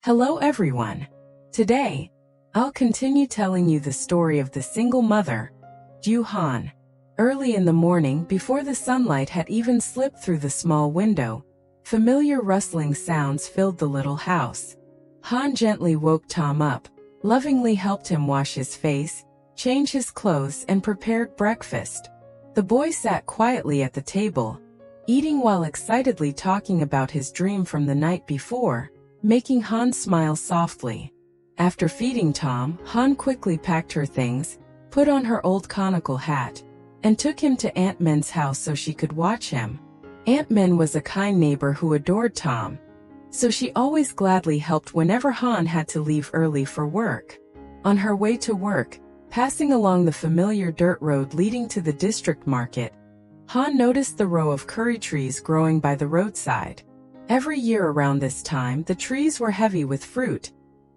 Hello everyone. Today, I'll continue telling you the story of the single mother, Diệu Hân. Early in the morning, before the sunlight had even slipped through the small window, familiar rustling sounds filled the little house. Hân gently woke Tom up, lovingly helped him wash his face, change his clothes, and prepared breakfast. The boy sat quietly at the table, eating while excitedly talking about his dream from the night before, making Hân smile softly. After feeding Tom, Hân quickly packed her things, put on her old conical hat, and took him to Aunt Min's house so she could watch him. Aunt Min was a kind neighbor who adored Tom, so she always gladly helped whenever Hân had to leave early for work. On her way to work, passing along the familiar dirt road leading to the district market, Hân noticed the row of curry trees growing by the roadside. Every year around this time, the trees were heavy with fruit,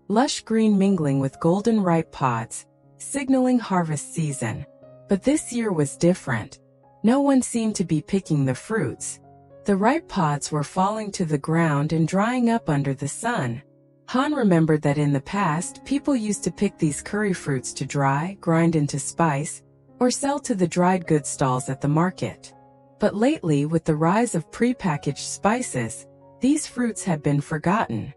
lush green mingling with golden ripe pods, signaling harvest season. But this year was different. No one seemed to be picking the fruits. The ripe pods were falling to the ground and drying up under the sun. Hân remembered that in the past, people used to pick these curry fruits to dry, grind into spice, or sell to the dried goods stalls at the market. But lately, with the rise of prepackaged spices, these fruits had been forgotten.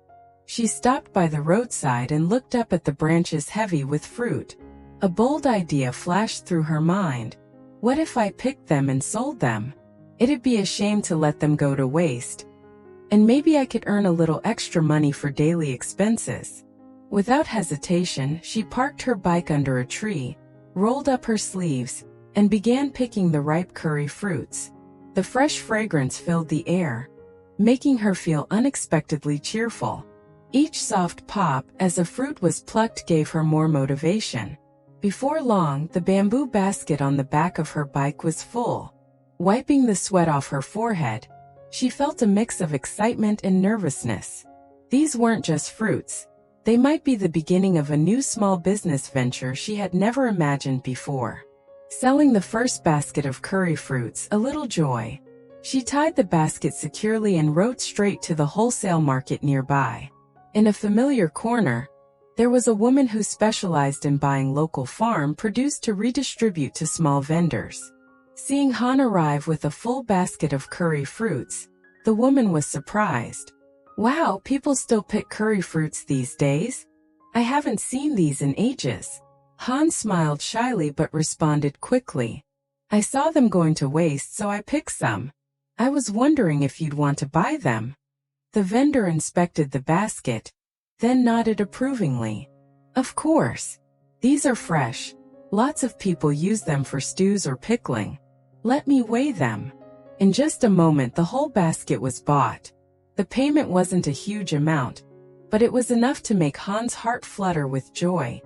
She stopped by the roadside and looked up at the branches heavy with fruit. A bold idea flashed through her mind. What if I picked them and sold them? It'd be a shame to let them go to waste. And maybe I could earn a little extra money for daily expenses. Without hesitation, she parked her bike under a tree, rolled up her sleeves, and began picking the ripe curry fruits. The fresh fragrance filled the air, making her feel unexpectedly cheerful. Each soft pop as a fruit was plucked gave her more motivation. Before long, the bamboo basket on the back of her bike was full. Wiping the sweat off her forehead, she felt a mix of excitement and nervousness. These weren't just fruits. They might be the beginning of a new small business venture she had never imagined before. Selling the first basket of curry fruits, a little joy. She tied the basket securely and rode straight to the wholesale market nearby. In a familiar corner, there was a woman who specialized in buying local farm produce to redistribute to small vendors. Seeing Hân arrive with a full basket of curry fruits, the woman was surprised. Wow, people still pick curry fruits these days? I haven't seen these in ages. Hân smiled shyly but responded quickly. I saw them going to waste, so I picked some. I was wondering if you'd want to buy them. The vendor inspected the basket, then nodded approvingly. Of course. These are fresh. Lots of people use them for stews or pickling. Let me weigh them. In just a moment, the whole basket was bought. The payment wasn't a huge amount, but it was enough to make Hân's heart flutter with joy,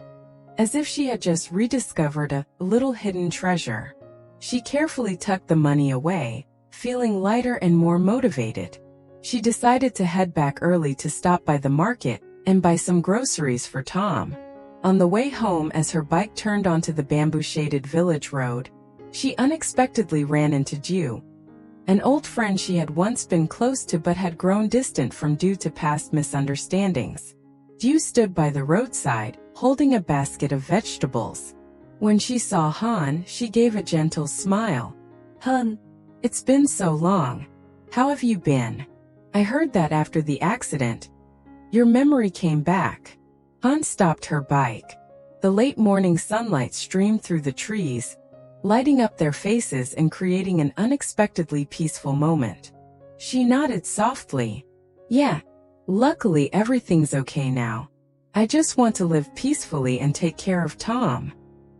as if she had just rediscovered a little hidden treasure. She carefully tucked the money away, feeling lighter and more motivated. She decided to head back early to stop by the market and buy some groceries for Tom. On the way home, as her bike turned onto the bamboo-shaded village road, she unexpectedly ran into Dieu, an old friend she had once been close to but had grown distant from due to past misunderstandings. Dieu stood by the roadside, holding a basket of vegetables. When she saw Hân, she gave a gentle smile. Hân, it's been so long. How have you been? I heard that after the accident, your memory came back. Hân stopped her bike. The late morning sunlight streamed through the trees, lighting up their faces and creating an unexpectedly peaceful moment. She nodded softly. Yeah, luckily everything's okay now. I just want to live peacefully and take care of Tom.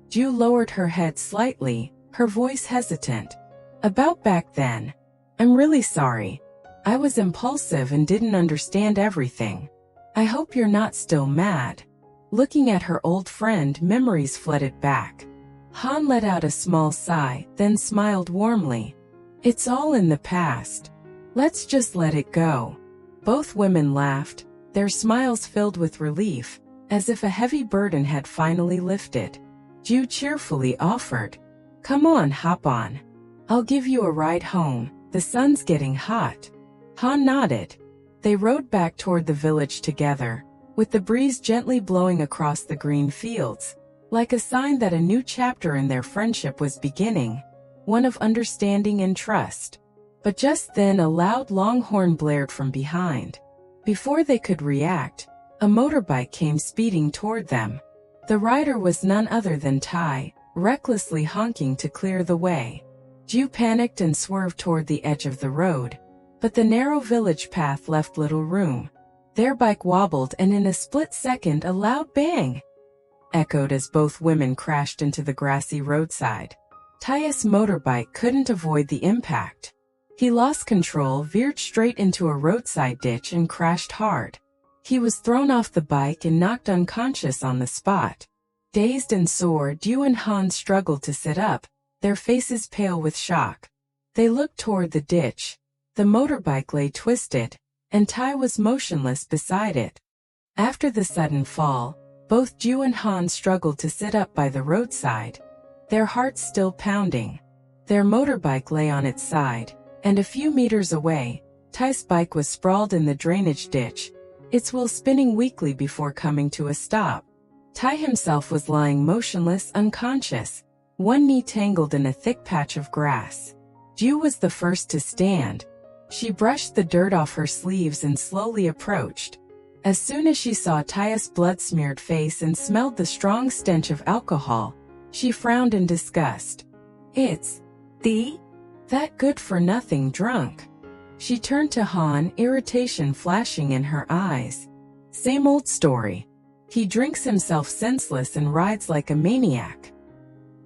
Dieu lowered her head slightly, her voice hesitant. About back then. I'm really sorry. I was impulsive and didn't understand everything. I hope you're not still mad. Looking at her old friend, memories flooded back. Hân let out a small sigh, then smiled warmly. It's all in the past. Let's just let it go. Both women laughed, their smiles filled with relief, as if a heavy burden had finally lifted. Dieu cheerfully offered. Come on, hop on. I'll give you a ride home. The sun's getting hot. Hân nodded. They rode back toward the village together, with the breeze gently blowing across the green fields, like a sign that a new chapter in their friendship was beginning, one of understanding and trust. But just then a loud long horn blared from behind. Before they could react, a motorbike came speeding toward them. The rider was none other than Tai, recklessly honking to clear the way. Dieu panicked and swerved toward the edge of the road, but the narrow village path left little room. Their bike wobbled, and in a split second a loud bang echoed as both women crashed into the grassy roadside. Tai's motorbike couldn't avoid the impact. He lost control, veered straight into a roadside ditch, and crashed hard. He was thrown off the bike and knocked unconscious on the spot. Dazed and sore, Dieu and Han struggled to sit up, their faces pale with shock. They looked toward the ditch. The motorbike lay twisted, and Tai was motionless beside it. After the sudden fall, both Dieu and Han struggled to sit up by the roadside, their hearts still pounding. Their motorbike lay on its side, and a few meters away, Tai's bike was sprawled in the drainage ditch, its wheel spinning weakly before coming to a stop. Tai himself was lying motionless, unconscious, one knee tangled in a thick patch of grass. Dieu was the first to stand. She brushed the dirt off her sleeves and slowly approached. As soon as she saw Tai's blood-smeared face and smelled the strong stench of alcohol, she frowned in disgust. "It's that good-for-nothing drunk." She turned to Han, irritation flashing in her eyes. "Same old story. He drinks himself senseless and rides like a maniac.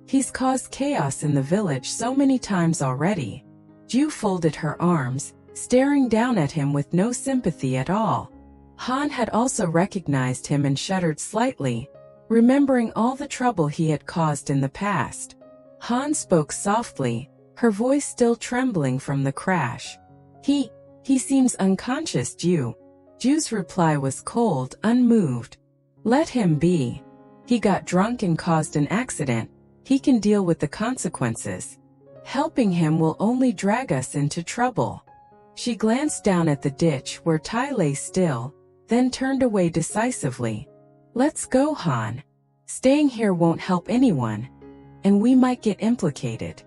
He's caused chaos in the village so many times already." Dieu folded her arms, staring down at him with no sympathy at all. Han had also recognized him and shuddered slightly, remembering all the trouble he had caused in the past. Han spoke softly, her voice still trembling from the crash. He seems unconscious, Dieu." Dieu's reply was cold, unmoved. "Let him be. He got drunk and caused an accident. He can deal with the consequences. Helping him will only drag us into trouble." She glanced down at the ditch where Tai lay still, then turned away decisively. "Let's go, Han. Staying here won't help anyone, and we might get implicated.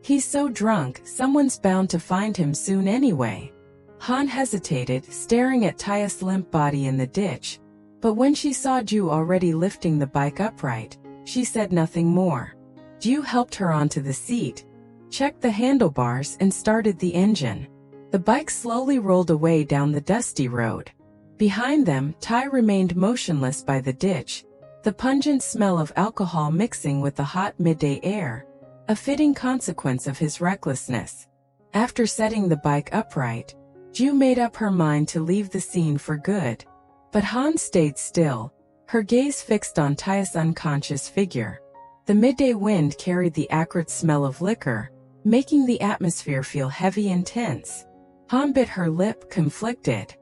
He's so drunk, someone's bound to find him soon anyway." Han hesitated, staring at Tai's limp body in the ditch, but when she saw Dieu already lifting the bike upright, she said nothing more. Dieu helped her onto the seat, checked the handlebars, and started the engine. The bike slowly rolled away down the dusty road. Behind them, Tai remained motionless by the ditch, the pungent smell of alcohol mixing with the hot midday air, a fitting consequence of his recklessness. After setting the bike upright, Dieu made up her mind to leave the scene for good. But Han stayed still, her gaze fixed on Tai's unconscious figure. The midday wind carried the acrid smell of liquor, making the atmosphere feel heavy and tense. Han bit her lip, conflicted.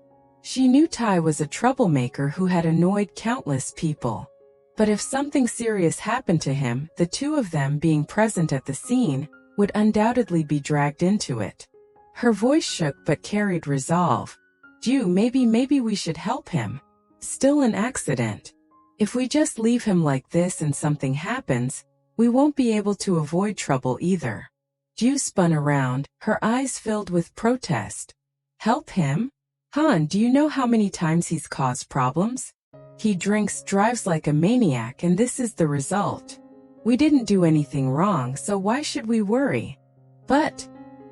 She knew Tai was a troublemaker who had annoyed countless people. But if something serious happened to him, the two of them being present at the scene would undoubtedly be dragged into it. Her voice shook but carried resolve. "Dieu, maybe we should help him. Still an accident. If we just leave him like this and something happens, we won't be able to avoid trouble either." Dieu spun around, her eyes filled with protest. "Help him? Han, do you know how many times he's caused problems? He drinks, drives like a maniac, and this is the result. We didn't do anything wrong, so why should we worry?" "But,"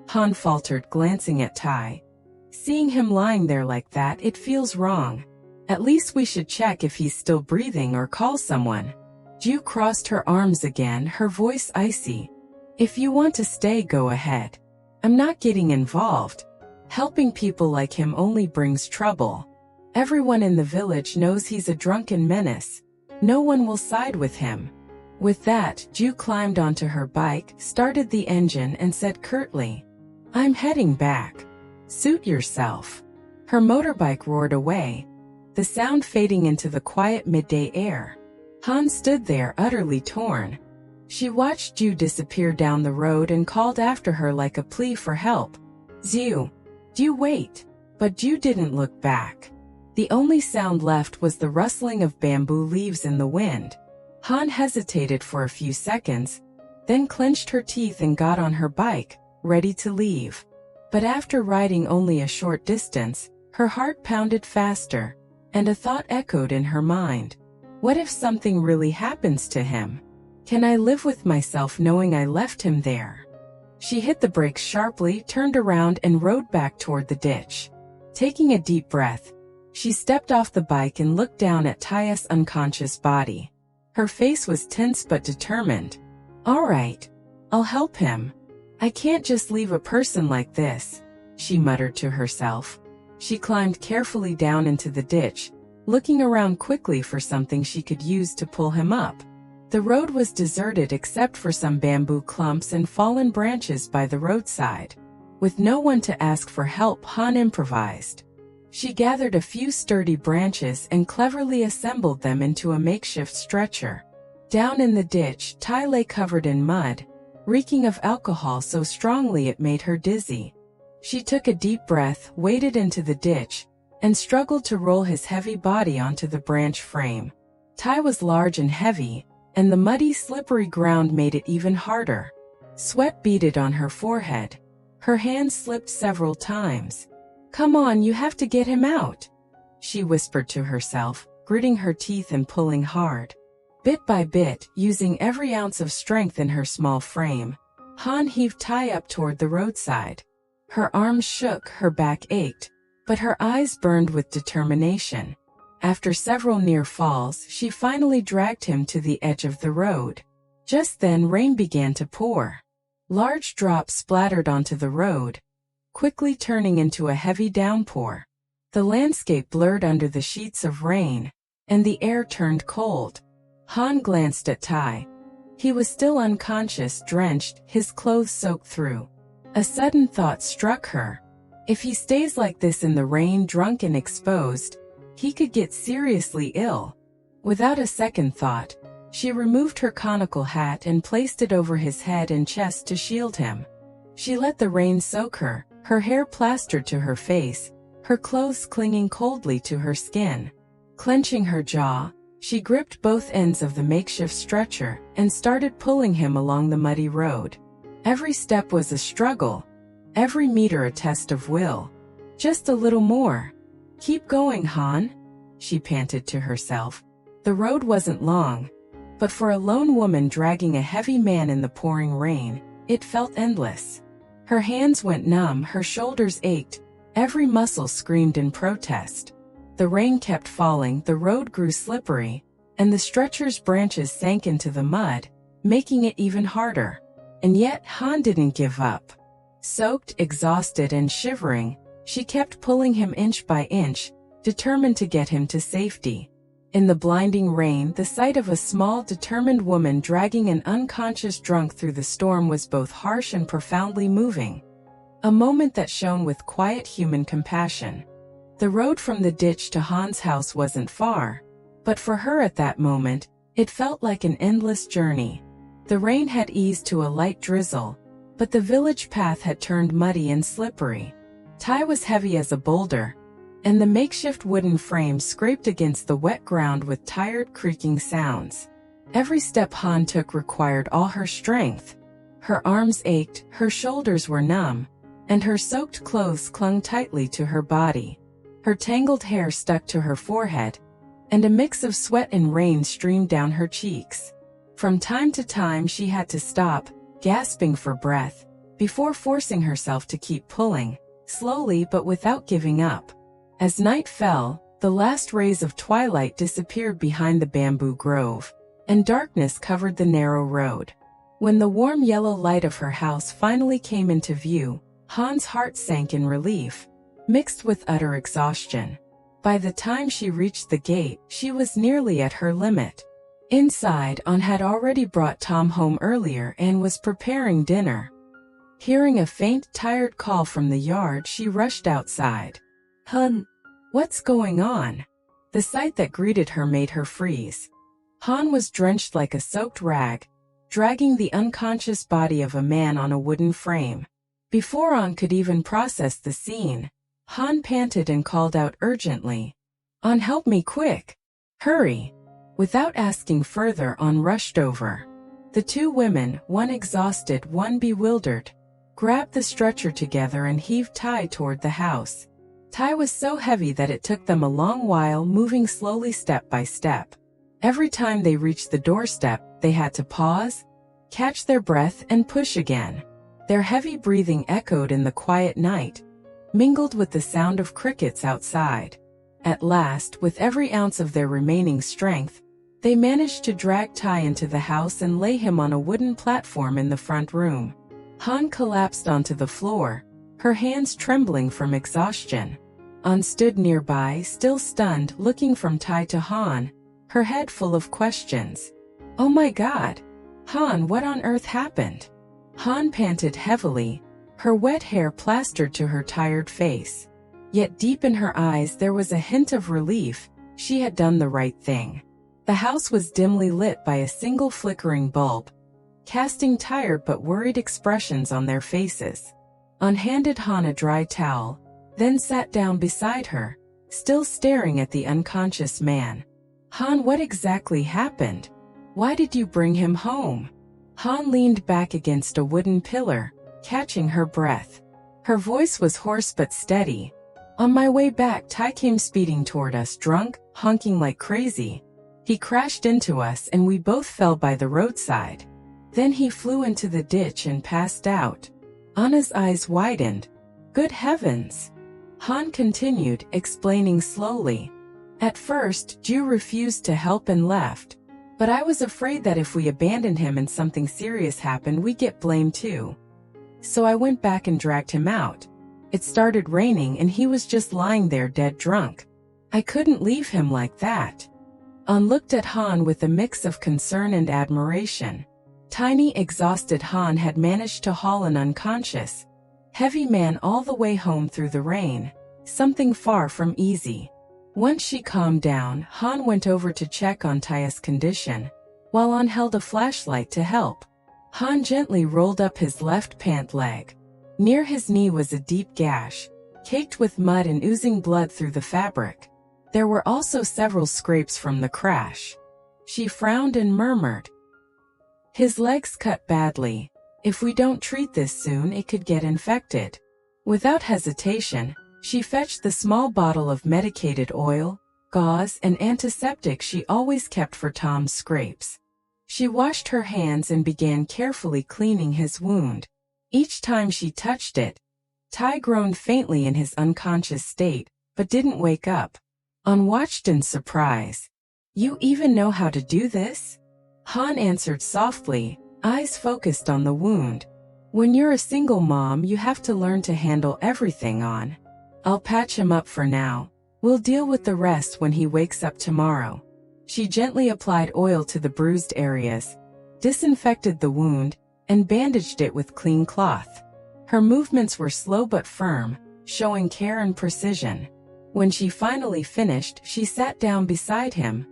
Han faltered, glancing at Tai, "seeing him lying there like that, it feels wrong. At least we should check if he's still breathing or call someone." Dieu crossed her arms again, her voice icy. "If you want to stay, go ahead. I'm not getting involved. Helping people like him only brings trouble. Everyone in the village knows he's a drunken menace. No one will side with him." With that, Dieu climbed onto her bike, started the engine, and said curtly, "I'm heading back. Suit yourself." Her motorbike roared away, the sound fading into the quiet midday air. Han stood there, utterly torn. She watched Dieu disappear down the road and called after her like a plea for help. Dieu, wait." But Dieu didn't look back. The only sound left was the rustling of bamboo leaves in the wind. Han hesitated for a few seconds, then clenched her teeth and got on her bike, ready to leave. But after riding only a short distance, her heart pounded faster, and a thought echoed in her mind. What if something really happens to him? Can I live with myself knowing I left him there? She hit the brakes sharply, turned around and rode back toward the ditch. Taking a deep breath, she stepped off the bike and looked down at Tai's unconscious body. Her face was tense but determined. "All right, I'll help him. I can't just leave a person like this," she muttered to herself. She climbed carefully down into the ditch, looking around quickly for something she could use to pull him up. The road was deserted except for some bamboo clumps and fallen branches by the roadside. With no one to ask for help, Han improvised. She gathered a few sturdy branches and cleverly assembled them into a makeshift stretcher. Down in the ditch, Tai lay covered in mud, reeking of alcohol so strongly it made her dizzy. She took a deep breath, waded into the ditch, and struggled to roll his heavy body onto the branch frame. Tai was large and heavy, and the muddy, slippery ground made it even harder. Sweat beaded on her forehead. Her hands slipped several times. "Come on, you have to get him out," she whispered to herself, gritting her teeth and pulling hard. Bit by bit, using every ounce of strength in her small frame, Han heaved Tai up toward the roadside. Her arms shook, her back ached, but her eyes burned with determination. After several near falls, she finally dragged him to the edge of the road. Just then, rain began to pour. Large drops splattered onto the road, quickly turning into a heavy downpour. The landscape blurred under the sheets of rain, and the air turned cold. Han glanced at Tai. He was still unconscious, drenched, his clothes soaked through. A sudden thought struck her. If he stays like this in the rain, drunk and exposed, he could get seriously ill. Without a second thought, she removed her conical hat and placed it over his head and chest to shield him. She let the rain soak her, her hair plastered to her face, her clothes clinging coldly to her skin. Clenching her jaw, she gripped both ends of the makeshift stretcher and started pulling him along the muddy road. Every step was a struggle, every meter a test of will. Just a little more. "Keep going, Han," she panted to herself. The road wasn't long, but for a lone woman dragging a heavy man in the pouring rain, it felt endless. Her hands went numb, her shoulders ached, every muscle screamed in protest. The rain kept falling, the road grew slippery, and the stretcher's branches sank into the mud, making it even harder. And yet Han didn't give up. Soaked, exhausted, and shivering, she kept pulling him inch by inch, determined to get him to safety. In the blinding rain, the sight of a small, determined woman dragging an unconscious drunk through the storm was both harsh and profoundly moving. A moment that shone with quiet human compassion. The road from the ditch to Han's house wasn't far, but for her at that moment, it felt like an endless journey. The rain had eased to a light drizzle, but the village path had turned muddy and slippery. Tai was heavy as a boulder, and the makeshift wooden frame scraped against the wet ground with tired, creaking sounds. Every step Han took required all her strength. Her arms ached, her shoulders were numb, and her soaked clothes clung tightly to her body. Her tangled hair stuck to her forehead, and a mix of sweat and rain streamed down her cheeks. From time to time she had to stop, gasping for breath, before forcing herself to keep pulling, slowly but without giving up. As night fell, the last rays of twilight disappeared behind the bamboo grove, and darkness covered the narrow road. When the warm yellow light of her house finally came into view, Han's heart sank in relief, mixed with utter exhaustion. By the time she reached the gate, she was nearly at her limit. Inside, An had already brought Tom home earlier and was preparing dinner. Hearing a faint, tired call from the yard, she rushed outside. "Hun, what's going on?" The sight that greeted her made her freeze. Han was drenched like a soaked rag, dragging the unconscious body of a man on a wooden frame. Before An could even process the scene, Han panted and called out urgently, On, help me quick. Hurry. Without asking further, On rushed over. The two women, one exhausted, one bewildered, grabbed the stretcher together and heaved Tai toward the house. Tai was so heavy that it took them a long while, moving slowly step by step. Every time they reached the doorstep, they had to pause, catch their breath, and push again. Their heavy breathing echoed in the quiet night, mingled with the sound of crickets outside. At last, with every ounce of their remaining strength, they managed to drag Tai into the house and lay him on a wooden platform in the front room. Han collapsed onto the floor, her hands trembling from exhaustion. An stood nearby, still stunned, looking from Tai to Han, her head full of questions. Oh my God! Han, what on earth happened? Han panted heavily, her wet hair plastered to her tired face. Yet deep in her eyes there was a hint of relief. She had done the right thing. The house was dimly lit by a single flickering bulb, casting tired but worried expressions on their faces. An handed Han a dry towel, then sat down beside her, still staring at the unconscious man. Han, what exactly happened? Why did you bring him home? Han leaned back against a wooden pillar, catching her breath. Her voice was hoarse but steady. On my way back, Tai came speeding toward us, drunk, honking like crazy. He crashed into us and we both fell by the roadside. Then he flew into the ditch and passed out. Anna's eyes widened. Good heavens! Han continued, explaining slowly. At first, Dieu refused to help and left. But I was afraid that if we abandoned him and something serious happened, we'd get blamed too. So I went back and dragged him out. It started raining and he was just lying there dead drunk. I couldn't leave him like that. An looked at Han with a mix of concern and admiration. Tiny, exhausted Han had managed to haul an unconscious, heavy man all the way home through the rain, something far from easy. Once she calmed down, Han went over to check on Tai's condition, while An held a flashlight to help. Han gently rolled up his left pant leg. Near his knee was a deep gash, caked with mud and oozing blood through the fabric. There were also several scrapes from the crash. She frowned and murmured, "His leg's cut badly. If we don't treat this soon, it could get infected." Without hesitation, she fetched the small bottle of medicated oil, gauze, and antiseptic she always kept for Tom's scrapes. She washed her hands and began carefully cleaning his wound. Each time she touched it, Tai groaned faintly in his unconscious state, but didn't wake up. An watched in surprise. "You even know how to do this?" Han answered softly, eyes focused on the wound. "When you're a single mom, you have to learn to handle everything, An. I'll patch him up for now. We'll deal with the rest when he wakes up tomorrow." She gently applied oil to the bruised areas, disinfected the wound, and bandaged it with clean cloth. Her movements were slow but firm, showing care and precision. When she finally finished, she sat down beside him,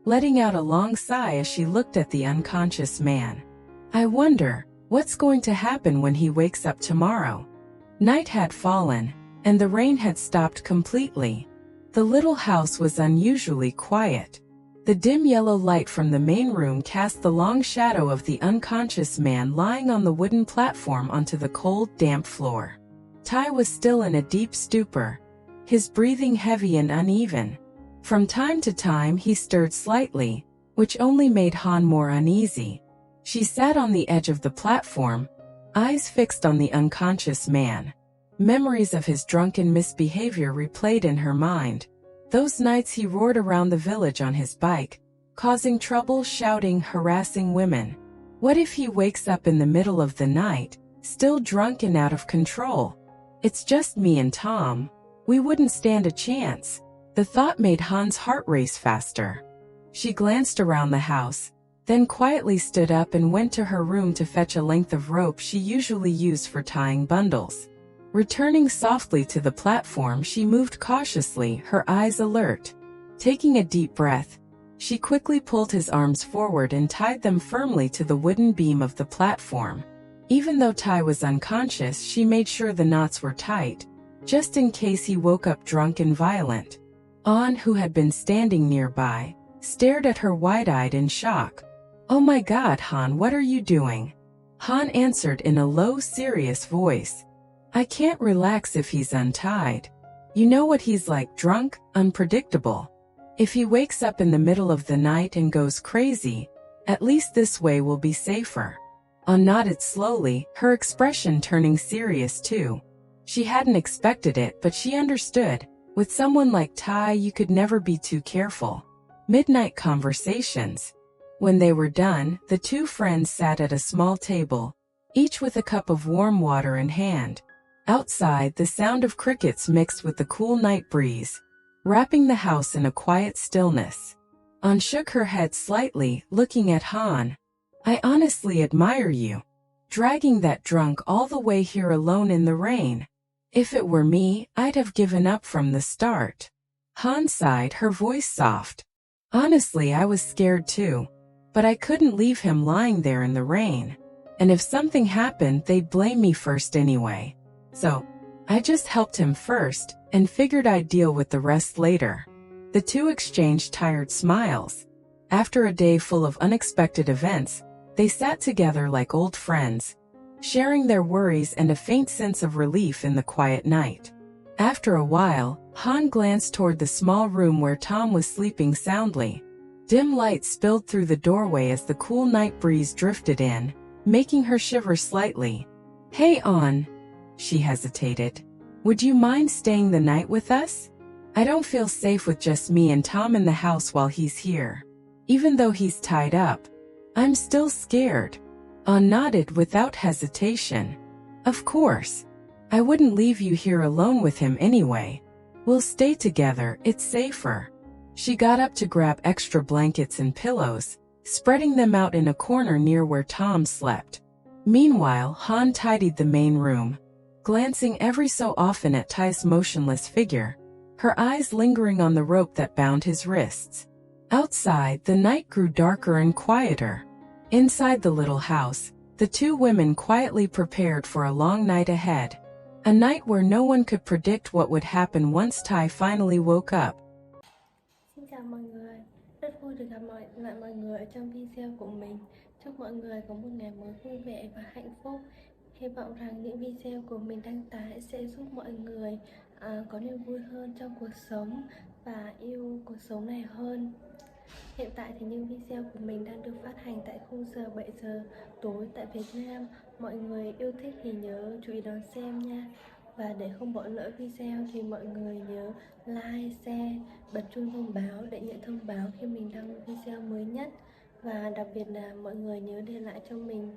letting out a long sigh as she looked at the unconscious man. "I wonder, what's going to happen when he wakes up tomorrow?" Night had fallen, and the rain had stopped completely. The little house was unusually quiet. The dim yellow light from the main room cast the long shadow of the unconscious man lying on the wooden platform onto the cold, damp floor. Tai was still in a deep stupor, his breathing heavy and uneven. From time to time he stirred slightly, which only made Han more uneasy. She sat on the edge of the platform, eyes fixed on the unconscious man. Memories of his drunken misbehavior replayed in her mind. Those nights he roared around the village on his bike, causing trouble, shouting, harassing women. What if he wakes up in the middle of the night, still drunk and out of control? It's just me and Tom. We wouldn't stand a chance. The thought made Han's heart race faster. She glanced around the house, then quietly stood up and went to her room to fetch a length of rope she usually used for tying bundles. Returning softly to the platform, she moved cautiously, her eyes alert. Taking a deep breath, she quickly pulled his arms forward and tied them firmly to the wooden beam of the platform. Even though Tai was unconscious, she made sure the knots were tight, just in case he woke up drunk and violent. An, who had been standing nearby, stared at her wide-eyed in shock. "Oh my God, Han, what are you doing?" Han answered in a low, serious voice. "I can't relax if he's untied. You know what he's like, drunk, unpredictable. If he wakes up in the middle of the night and goes crazy, at least this way will be safer." An nodded slowly, her expression turning serious too. She hadn't expected it, but she understood. With someone like Tai, you could never be too careful. Midnight conversations. When they were done, the two friends sat at a small table, each with a cup of warm water in hand. Outside, the sound of crickets mixed with the cool night breeze, wrapping the house in a quiet stillness. An shook her head slightly, looking at Han. "I honestly admire you. Dragging that drunk all the way here alone in the rain. If it were me, I'd have given up from the start." Han sighed, her voice soft. "Honestly, I was scared too. But I couldn't leave him lying there in the rain. And if something happened, they'd blame me first anyway. So, I just helped him first, and figured I'd deal with the rest later." The two exchanged tired smiles. After a day full of unexpected events, they sat together like old friends, sharing their worries and a faint sense of relief in the quiet night. After a while, Han glanced toward the small room where Tom was sleeping soundly. Dim light spilled through the doorway as the cool night breeze drifted in, making her shiver slightly. "Hey, An," she hesitated. "Would you mind staying the night with us? I don't feel safe with just me and Tom in the house while he's here. Even though he's tied up, I'm still scared." An nodded without hesitation. "Of course. I wouldn't leave you here alone with him anyway. We'll stay together, it's safer." She got up to grab extra blankets and pillows, spreading them out in a corner near where Tom slept. Meanwhile, Han tidied the main room, glancing every so often at Tai's motionless figure, her eyes lingering on the rope that bound his wrists. Outside, the night grew darker and quieter. Inside the little house, the two women quietly prepared for a long night ahead. A night where no one could predict what would happen once Tai finally woke up. Xin chào mọi người, rất vui được gặp lại mọi người ở trong video của mình. Chúc mọi người có một ngày mới vui vẻ và hạnh phúc. Hy vọng rằng những video của mình đăng tải sẽ giúp mọi người có niềm vui hơn trong cuộc sống và yêu cuộc sống này hơn. Hiện tại thì những video của mình đang được phát hành tại khung giờ 7 giờ tối tại Việt Nam. Mọi người yêu thích thì nhớ chú ý đón xem nha. Và để không bỏ lỡ video thì mọi người nhớ like, share, bật chuông thông báo để nhận thông báo khi mình đăng video mới nhất. Và đặc biệt là mọi người nhớ để lại cho mình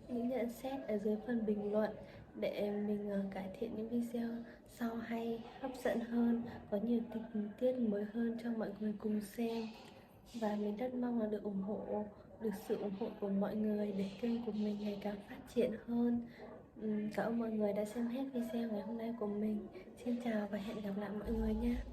những nhận xét ở dưới phần bình luận để mình cải thiện những video sau hay, hấp dẫn hơn, có nhiều tình tiết mới hơn cho mọi người cùng xem. Và mình rất mong là được sự ủng hộ của mọi người để kênh của mình ngày càng phát triển hơn. Cảm ơn mọi người đã xem hết video ngày hôm nay của mình. Xin chào và hẹn gặp lại mọi người nha.